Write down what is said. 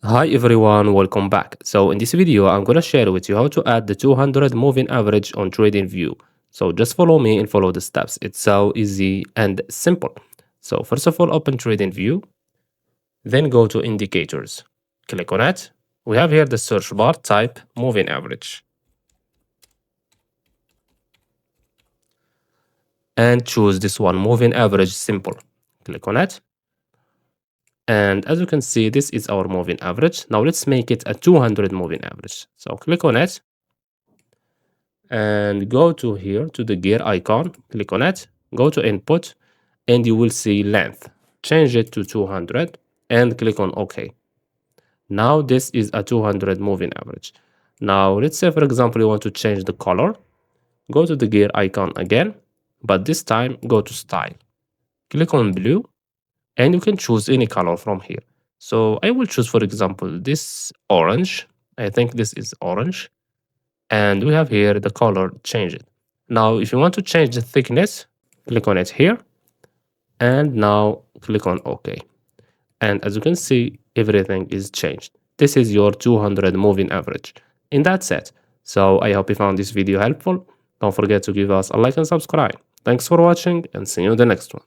Hi everyone, welcome back. So in this video, I'm gonna share with you how to add the 200 moving average on TradingView. So just follow me and follow the steps. It's so easy and simple. So first of all, open TradingView, then go to indicators. Click on it. We have here the search bar, type moving average. And choose this one, moving average simple. Click on it. And as you can see, this is our moving average. Now let's make it a 200 moving average. So click on it. And go to here to the gear icon, click on it, go to input, and you will see length. Change it to 200 and click on OK. Now this is a 200 moving average. Now let's say, for example, you want to change the color. Go to the gear icon again, but this time go to style. Click on blue, and you can choose any color from here. So I will choose, for example, this orange. I think this is orange. And we have here the color, change it. Now, if you want to change the thickness, click on it here. And now click on OK. And as you can see, everything is changed. This is your 200 moving average. And that's it. So I hope you found this video helpful. Don't forget to give us a like and subscribe. Thanks for watching and see you in the next one.